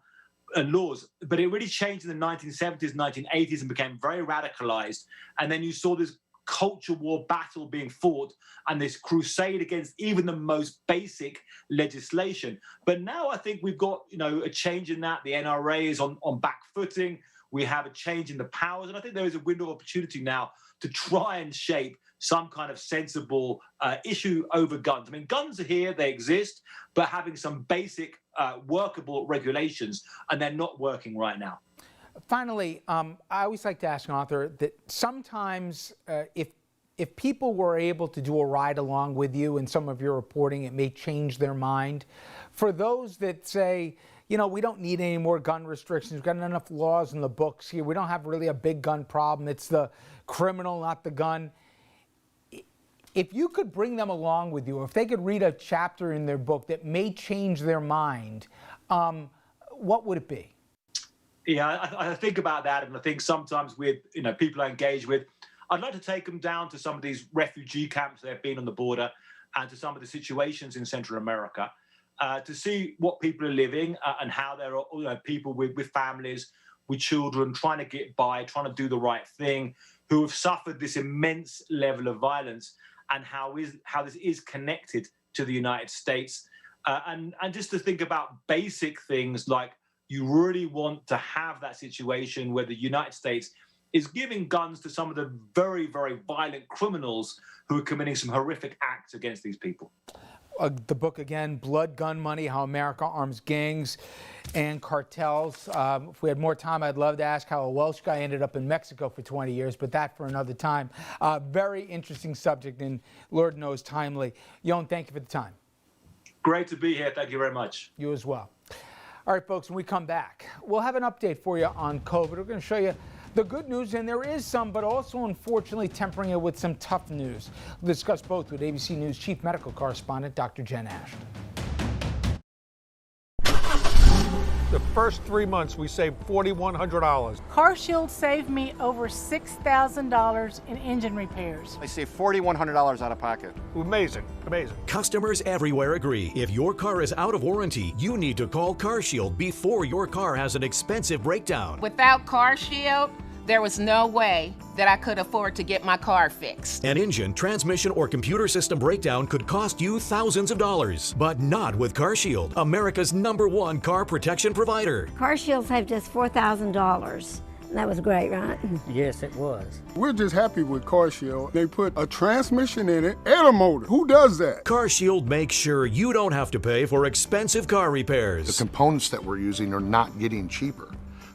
and laws. But it really changed in the 1970s, 1980s, and became very radicalized. And then you saw this culture war battle being fought and this crusade against even the most basic legislation. But now I think we've got, a change in that. The NRA is on back footing. We have a change in the powers. And I think there is a window of opportunity now to try and shape some kind of sensible issue over guns. I mean, guns are here, they exist, but having some basic workable regulations, and they're not working right now. Finally, I always like to ask an author that sometimes if people were able to do a ride along with you in some of your reporting, it may change their mind. For those that say, we don't need any more gun restrictions, we've got enough laws in the books here, we don't have really a big gun problem, it's the criminal, not the gun. If you could bring them along with you, or if they could read a chapter in their book that may change their mind, what would it be? Yeah, I think about that, and I think sometimes with people I engage with, I'd like to take them down to some of these refugee camps that have been on the border, and to some of the situations in Central America, to see what people are living and how there are people with families, with children, trying to get by, trying to do the right thing, who have suffered this immense level of violence, and how this is connected to the United States, and just to think about basic things like, you really want to have that situation where the United States is giving guns to some of the very, very violent criminals who are committing some horrific acts against these people. The book again, Blood, Gun, Money, How America Arms Gangs and Cartels. If we had more time, I'd love to ask how a Welsh guy ended up in Mexico for 20 years, but that for another time. Very interesting subject, and Lord knows timely. Yon, thank you for the time. Great to be here. Thank you very much. You as well. All right, folks, when we come back, we'll have an update for you on COVID. We're going to show you the good news, and there is some, but also, unfortunately, tempering it with some tough news. We'll discuss both with ABC News Chief Medical Correspondent Dr. Jen Ashton. The first 3 months, we saved $4,100. CarShield saved me over $6,000 in engine repairs. I saved $4,100 out of pocket. Amazing, amazing. Customers everywhere agree. If your car is out of warranty, you need to call CarShield before your car has an expensive breakdown. Without CarShield, there was no way that I could afford to get my car fixed. An engine, transmission, or computer system breakdown could cost you thousands of dollars, but not with CarShield, America's #1 car protection provider. CarShield saved us $4,000. That was great, right? Yes, it was. We're just happy with CarShield. They put a transmission in it and a motor. Who does that? CarShield makes sure you don't have to pay for expensive car repairs. The components that we're using are not getting cheaper.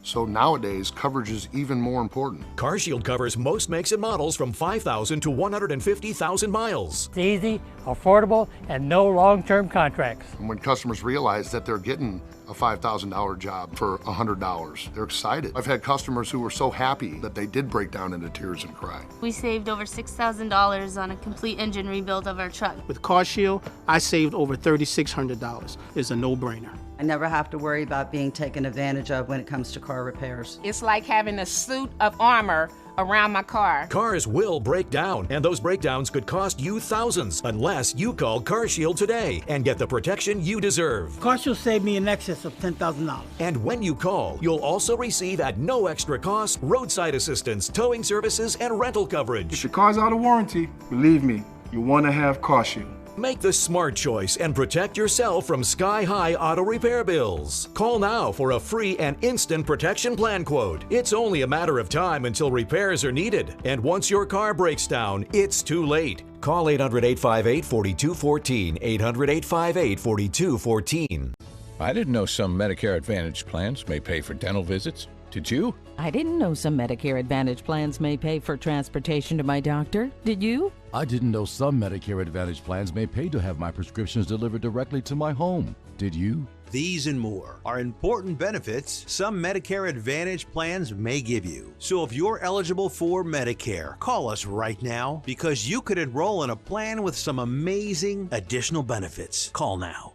So nowadays, coverage is even more important. CarShield covers most makes and models from 5,000 to 150,000 miles. It's easy, affordable, and no long-term contracts. And when customers realize that they're getting a $5,000 job for $100, they're excited. I've had customers who were so happy that they did break down into tears and cry. We saved over $6,000 on a complete engine rebuild of our truck. With CarShield, I saved over $3,600. It's a no-brainer. I never have to worry about being taken advantage of when it comes to car repairs. It's like having a suit of armor around my car. Cars will break down, and those breakdowns could cost you thousands unless you call CarShield today and get the protection you deserve. CarShield saved me in excess of $10,000. And when you call, you'll also receive at no extra cost roadside assistance, towing services, and rental coverage. If your car's out of warranty, believe me, you want to have CarShield. Make the smart choice and protect yourself from sky-high auto repair bills. Call now for a free and instant protection plan quote. It's only a matter of time until repairs are needed. And once your car breaks down, it's too late. Call 800-858-4214, 800-858-4214. I didn't know some Medicare Advantage plans may pay for dental visits. Did you? I didn't know some Medicare Advantage plans may pay for transportation to my doctor. Did you? I didn't know some Medicare Advantage plans may pay to have my prescriptions delivered directly to my home. Did you? These and more are important benefits some Medicare Advantage plans may give you. So if you're eligible for Medicare, call us right now because you could enroll in a plan with some amazing additional benefits. Call now.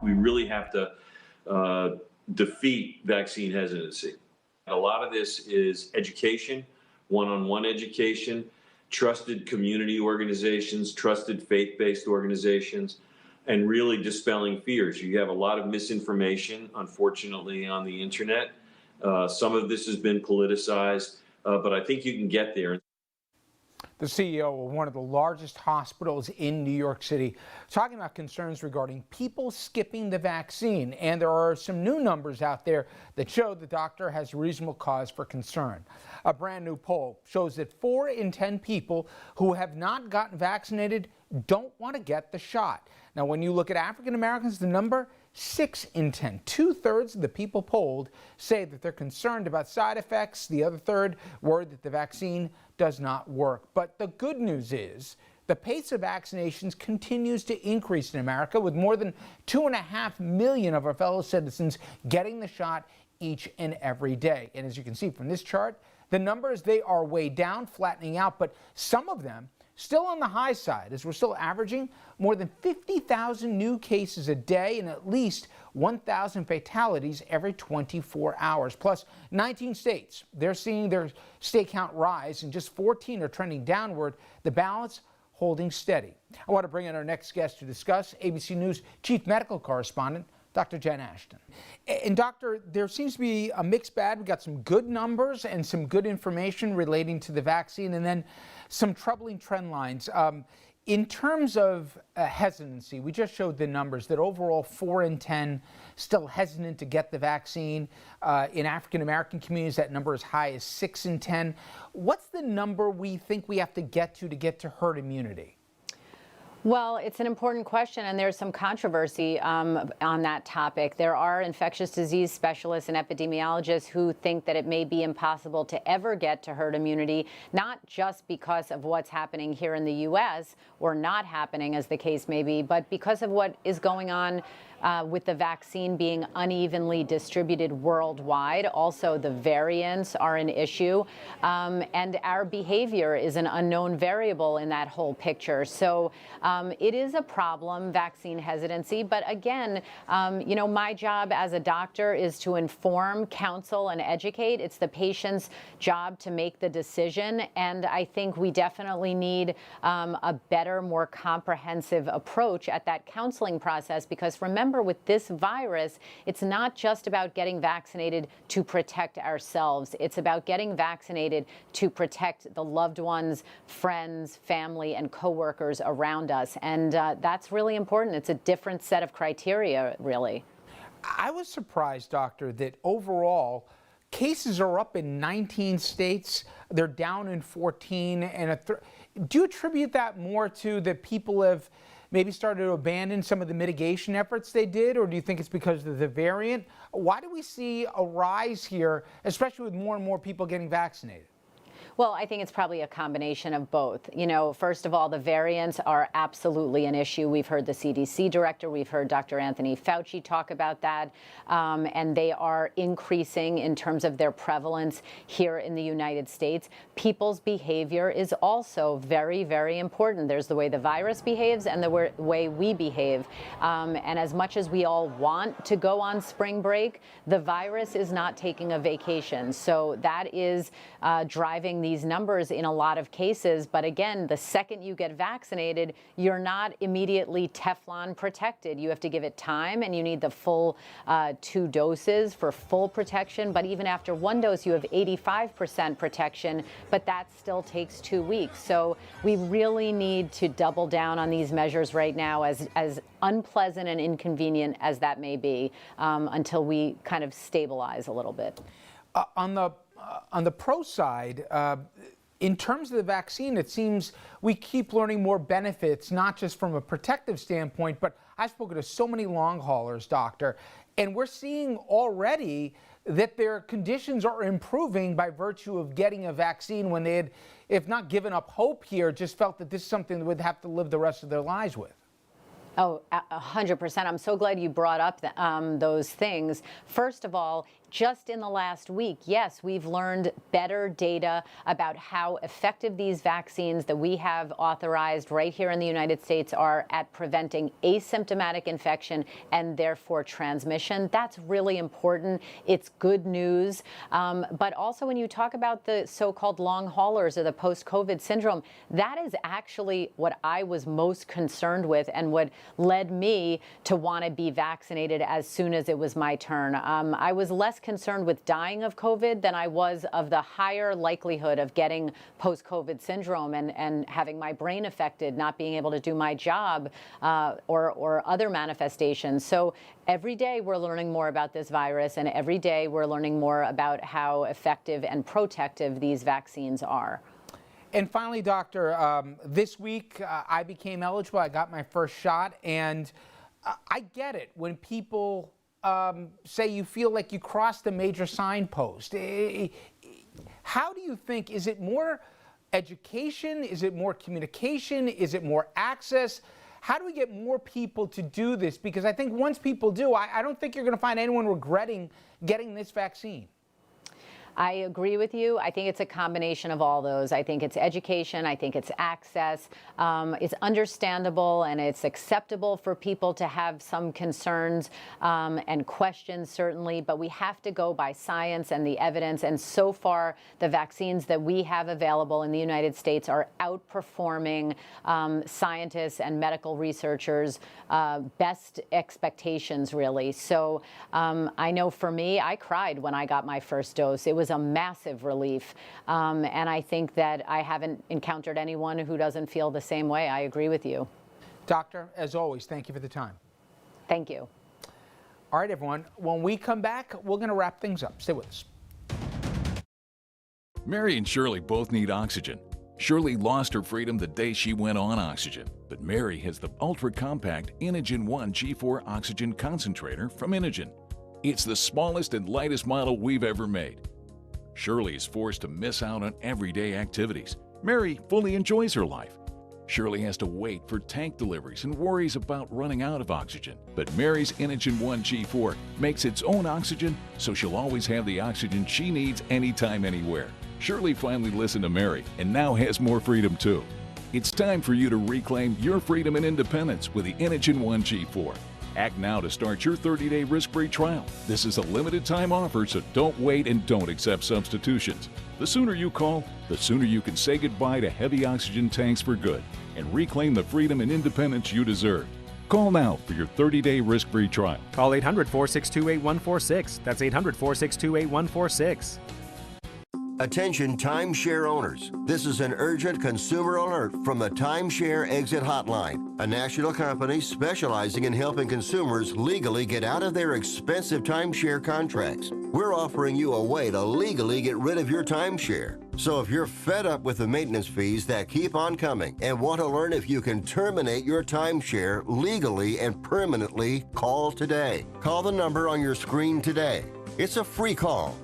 We really have to defeat vaccine hesitancy. A lot of this is education, one-on-one education, trusted community organizations, trusted faith-based organizations, and really dispelling fears. You have a lot of misinformation, unfortunately, on the internet. Some of this has been politicized, but I think you can get there. The CEO of one of the largest hospitals in New York City, talking about concerns regarding people skipping the vaccine. And there are some new numbers out there that show the doctor has reasonable cause for concern. A brand new poll shows that 4 in 10 people who have not gotten vaccinated don't want to get the shot. Now, when you look at African Americans, the number 6 in 10, 2/3 of the people polled say that they're concerned about side effects. The other third worried that the vaccine does not work. But the good news is the pace of vaccinations continues to increase in America, with more than 2.5 million of our fellow citizens getting the shot each and every day. And as you can see from this chart, the numbers, they are way down, flattening out, but some of them still on the high side as we're still averaging more than 50,000 new cases a day and at least 1,000 fatalities every 24 hours. Plus, 19 states, they're seeing their state count rise, and just 14 are trending downward. The balance holding steady. I want to bring in our next guest to discuss, ABC News Chief Medical Correspondent, Dr. Jen Ashton. And doctor, there seems to be a mixed bag. We got some good numbers and some good information relating to the vaccine, and then some troubling trend lines. In terms of hesitancy, we just showed the numbers that overall 4 in 10 still hesitant to get the vaccine. In African American communities, that number is high as 6 in 10. What's the number we think we have to get to herd immunity? Well, it's an important question, and there's some controversy on that topic. There are infectious disease specialists and epidemiologists who think that it may be impossible to ever get to herd immunity, not just because of what's happening here in the U.S. or not happening, as the case may be, but because of what is going on with the vaccine being unevenly distributed worldwide. Also, the variants are an issue, and our behavior is an unknown variable in that whole picture. So it is a problem, vaccine hesitancy. But again, you know, my job as a doctor is to inform, counsel, and educate. It's the patient's job to make the decision. And I think we definitely need a better, more comprehensive approach at that counseling process, because remember, with this virus, it's not just about getting vaccinated to protect ourselves. It's about getting vaccinated to protect the loved ones, friends, family, and coworkers around us. And that's really important. It's a different set of criteria, really. I was surprised, doctor, that overall cases are up in 19 states. They're down in 14. And do you attribute that more to that people have maybe started to abandon some of the mitigation efforts they did, or do you think it's because of the variant? Why do we see a rise here, especially with more and more people getting vaccinated? Well, I think it's probably a combination of both. You know, first of all, the variants are absolutely an issue. We've heard the CDC director, we've heard Dr. Anthony Fauci talk about that, and they are increasing in terms of their prevalence here in the United States. People's behavior is also very, very important. There's the way the virus behaves and the way we behave. And as much as we all want to go on spring break, the virus is not taking a vacation. So that is driving these numbers in a lot of cases. But again, the second you get vaccinated, you're not immediately Teflon protected. You have to give it time, and you need the full 2 doses for full protection. But even after 1 dose, you have 85% protection, but that still takes 2 weeks. So we really need to double down on these measures right now, as unpleasant and inconvenient as that may be, until we kind of stabilize a little bit. On the pro side, in terms of the vaccine, it seems we keep learning more benefits, not just from a protective standpoint, but I've spoken to so many long haulers, doctor, and we're seeing already that their conditions are improving by virtue of getting a vaccine when they had, if not given up hope here, just felt that this is something they would have to live the rest of their lives with. Oh, 100%. I'm so glad you brought up those things. First of all, just in the last week, yes, we've learned better data about how effective these vaccines that we have authorized right here in the United States are at preventing asymptomatic infection and therefore transmission. That's really important. It's good news. But also when you talk about the so-called long haulers or the post-COVID syndrome, that is actually what I was most concerned with and what led me to want to be vaccinated as soon as it was my turn. I was less concerned with dying of COVID than I was of the higher likelihood of getting post-COVID syndrome and having my brain affected, not being able to do my job, or other manifestations. So every day we're learning more about this virus, and every day we're learning more about how effective and protective these vaccines are. And finally, doctor, this week I became eligible. I got my first shot, and I get it when people say you feel like you crossed a major signpost. How do you think, is it more education? Is it more communication? Is it more access? How do we get more people to do this? Because I think once people do, I don't think you're going to find anyone regretting getting this vaccine. I agree with you. I think it's a combination of all those. I think it's education. I think it's access. It's understandable and it's acceptable for people to have some concerns and questions, certainly, but we have to go by science and the evidence. And so far, the vaccines that we have available in the United States are outperforming scientists and medical researchers' best expectations, really. So I know for me, I cried when I got my first dose. It was a massive relief. And I think that I haven't encountered anyone who doesn't feel the same way. I agree with you. Doctor, as always, thank you for the time. Thank you. All right, everyone. When we come back, we're going to wrap things up. Stay with us. Mary and Shirley both need oxygen. Shirley lost her freedom the day she went on oxygen, but Mary has the ultra-compact Inogen 1 G4 oxygen concentrator from Inogen. It's the smallest and lightest model we've ever made. Shirley is forced to miss out on everyday activities. Mary fully enjoys her life. Shirley has to wait for tank deliveries and worries about running out of oxygen. But Mary's Inogen 1 G4 makes its own oxygen, so she'll always have the oxygen she needs anytime, anywhere. Shirley finally listened to Mary and now has more freedom too. It's time for you to reclaim your freedom and independence with the Inogen 1 G4. Act now to start your 30-day risk-free trial. This is a limited time offer, so don't wait and don't accept substitutions. The sooner you call, the sooner you can say goodbye to heavy oxygen tanks for good and reclaim the freedom and independence you deserve. Call now for your 30-day risk-free trial. Call 800-462-8146. That's 800-462-8146. Attention timeshare owners. This is an urgent consumer alert from the Timeshare Exit Hotline, a national company specializing in helping consumers legally get out of their expensive timeshare contracts. We're offering you a way to legally get rid of your timeshare. So if you're fed up with the maintenance fees that keep on coming and want to learn if you can terminate your timeshare legally and permanently, call today. Call the number on your screen today. It's a free call.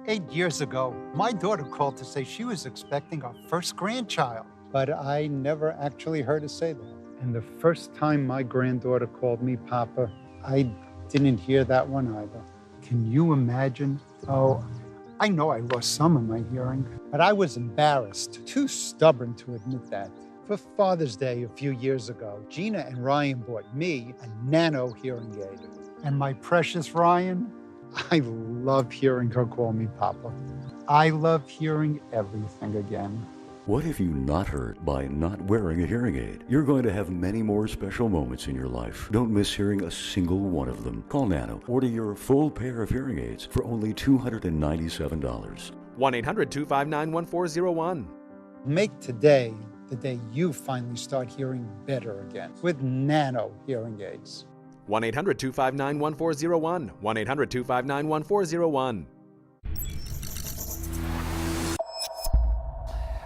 8 years ago, my daughter called to say she was expecting our first grandchild. But I never actually heard her say that. And the first time my granddaughter called me Papa, I didn't hear that one either. Can you imagine? Oh, I know I lost some of my hearing, but I was embarrassed, too stubborn to admit that. For Father's Day a few years ago, Gina and Ryan bought me a nano hearing aid. And my precious Ryan, I love hearing her call me Papa. I love hearing everything again. What have you not heard by not wearing a hearing aid? You're going to have many more special moments in your life. Don't miss hearing a single one of them. Call Nano. Order your full pair of hearing aids for only $297. 1-800-259-1401. Make today the day you finally start hearing better again with nano hearing aids. 1-800-259-1401. 1-800-259-1401.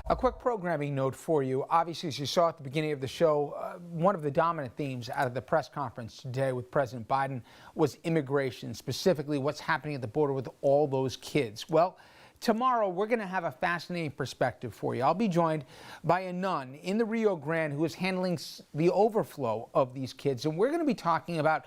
A quick programming note for you. Obviously, as you saw at the beginning of the show, one of the dominant themes out of the press conference today with President Biden was immigration, specifically what's happening at the border with all those kids. Well, tomorrow, we're going to have a fascinating perspective for you. I'll be joined by a nun in the Rio Grande who is handling the overflow of these kids. And we're going to be talking about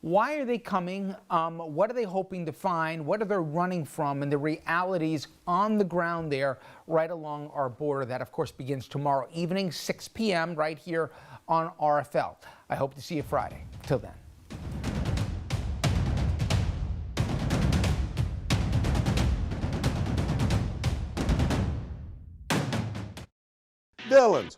why are they coming, what are they hoping to find, what are they running from, and the realities on the ground there right along our border. That, of course, begins tomorrow evening, 6 p.m. right here on RFL. I hope to see you Friday. Till then. Dylan's